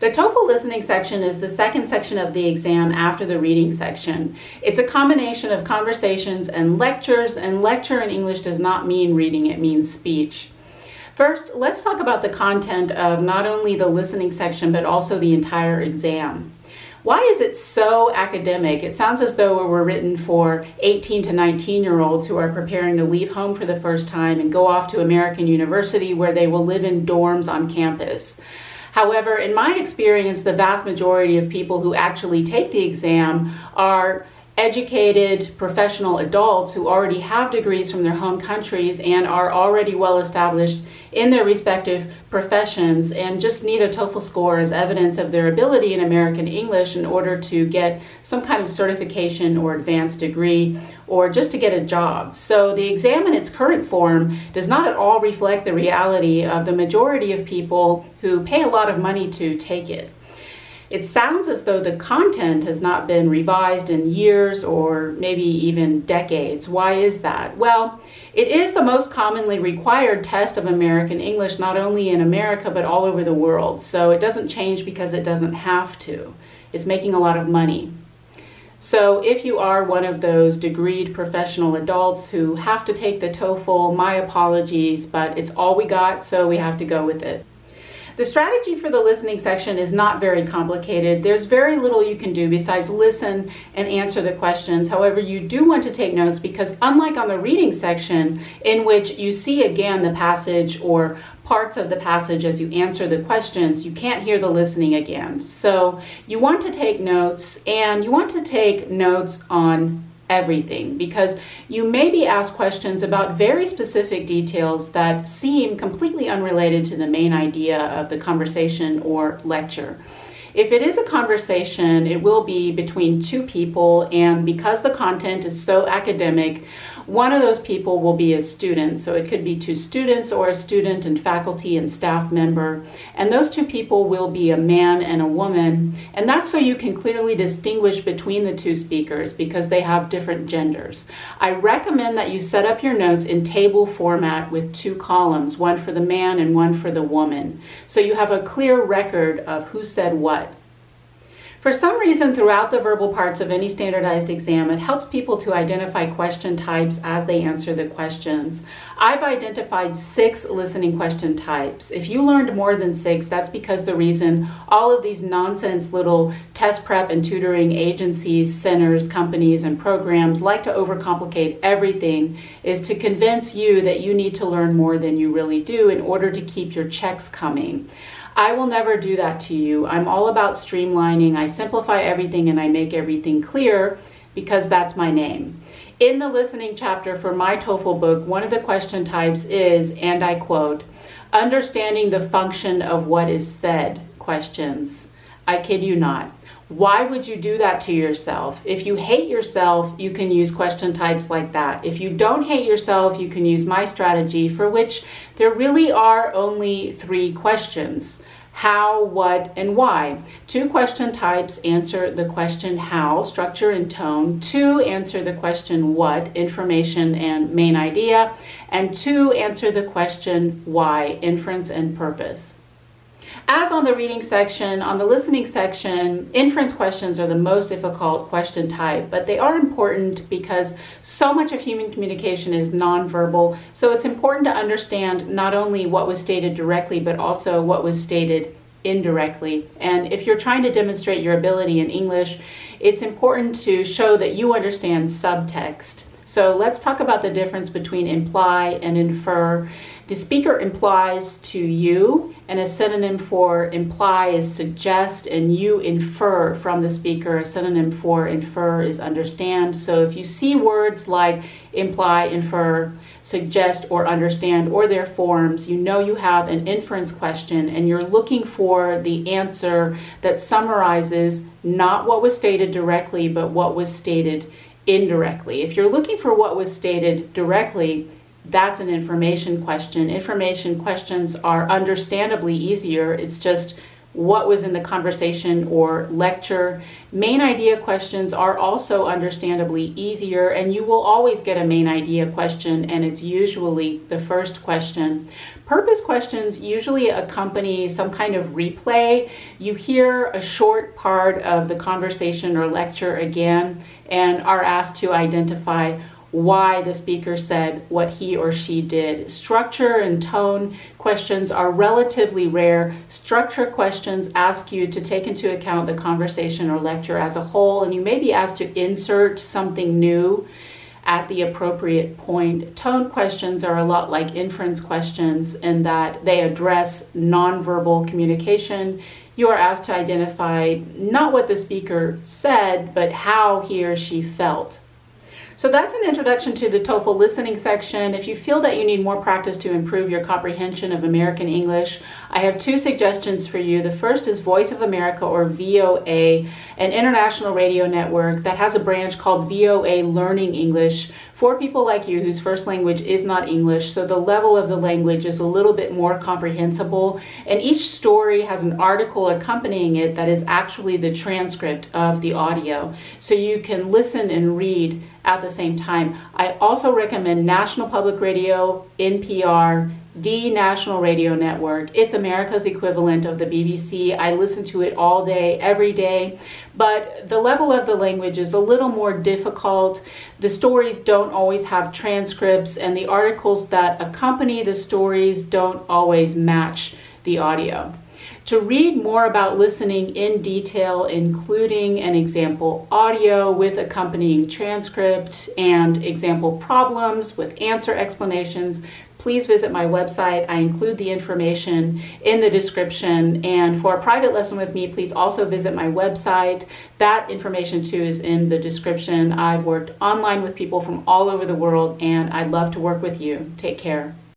The TOEFL listening section is the second section of the exam after the reading section. It's a combination of conversations and lecture in English does not mean reading, it means speech. First, let's talk about the content of not only the listening section, but also the entire exam. Why is it so academic? It sounds as though it were written for 18 to 19-year-olds who are preparing to leave home for the first time and go off to American University where they will live in dorms on campus. However, in my experience, the vast majority of people who actually take the exam are educated professional adults who already have degrees from their home countries and are already well established in their respective professions and just need a TOEFL score as evidence of their ability in American English in order to get some kind of certification or advanced degree or just to get a job. So the exam in its current form does not at all reflect the reality of the majority of people who pay a lot of money to take it. It sounds as though the content has not been revised in years or maybe even decades. Why is that? Well, it is the most commonly required test of American English, not only in America, but all over the world. So it doesn't change because it doesn't have to. It's making a lot of money. So if you are one of those degreed professional adults who have to take the TOEFL, my apologies, but it's all we got, so we have to go with it. The strategy for the listening section is not very complicated. There's very little you can do besides listen and answer the questions. However, you do want to take notes because unlike on the reading section, in which you see again the passage or parts of the passage as you answer the questions, you can't hear the listening again. So you want to take notes, and you want to take notes on everything because you may be asked questions about very specific details that seem completely unrelated to the main idea of the conversation or lecture. If it is a conversation, it will be between two people, and because the content is so academic, one of those people will be a student. So it could be two students or a student and faculty and staff member. And those two people will be a man and a woman. And that's so you can clearly distinguish between the two speakers because they have different genders. I recommend that you set up your notes in table format with two columns, one for the man and one for the woman. So you have a clear record of who said what. For some reason, throughout the verbal parts of any standardized exam, it helps people to identify question types as they answer the questions. I've identified 6 listening question types. If you learned more than 6, that's because the reason all of these nonsense little test prep and tutoring agencies, centers, companies, and programs like to overcomplicate everything is to convince you that you need to learn more than you really do in order to keep your checks coming. I will never do that to you. I'm all about streamlining. I simplify everything and I make everything clear because that's my name. In the listening chapter for my TOEFL book, one of the question types is, and I quote, understanding the function of what is said questions. I kid you not. Why would you do that to yourself? If you hate yourself, you can use question types like that. If you don't hate yourself, you can use my strategy, for which there really are only 3 questions. How, what, and why. 2 question types answer the question how, structure and tone. 2 answer the question what, information and main idea. And 2 answer the question why, inference and purpose. As on the reading section, on the listening section, inference questions are the most difficult question type, but they are important because so much of human communication is nonverbal, so it's important to understand not only what was stated directly, but also what was stated indirectly. And if you're trying to demonstrate your ability in English, it's important to show that you understand subtext. So let's talk about the difference between imply and infer. The speaker implies to you, and a synonym for imply is suggest, and you infer from the speaker. A synonym for infer is understand. So if you see words like imply, infer, suggest, or understand, or their forms, you know you have an inference question, and you're looking for the answer that summarizes not what was stated directly, but what was stated indirectly. If you're looking for what was stated directly, that's an information question. Information questions are understandably easier. It's just what was in the conversation or lecture. Main idea questions are also understandably easier, and you will always get a main idea question, and it's usually the first question. Purpose questions usually accompany some kind of replay. You hear a short part of the conversation or lecture again and are asked to identify why the speaker said what he or she did. Structure and tone questions are relatively rare. Structure questions ask you to take into account the conversation or lecture as a whole, and you may be asked to insert something new at the appropriate point. Tone questions are a lot like inference questions in that they address nonverbal communication. You are asked to identify not what the speaker said, but how he or she felt. So that's an introduction to the TOEFL listening section. If you feel that you need more practice to improve your comprehension of American English, I have two suggestions for you. The first is Voice of America, or VOA, an international radio network that has a branch called VOA Learning English for people like you whose first language is not English, so the level of the language is a little bit more comprehensible. And each story has an article accompanying it that is actually the transcript of the audio, so you can listen and read at the same time. I also recommend National Public Radio, NPR, the National Radio Network. It's America's equivalent of the BBC. I listen to it all day, every day, but the level of the language is a little more difficult. The stories don't always have transcripts, and the articles that accompany the stories don't always match the audio. To read more about listening in detail, including an example audio with accompanying transcript and example problems with answer explanations, please visit my website. I include the information in the description. And for a private lesson with me, please also visit my website. That information too is in the description. I've worked online with people from all over the world, and I'd love to work with you. Take care.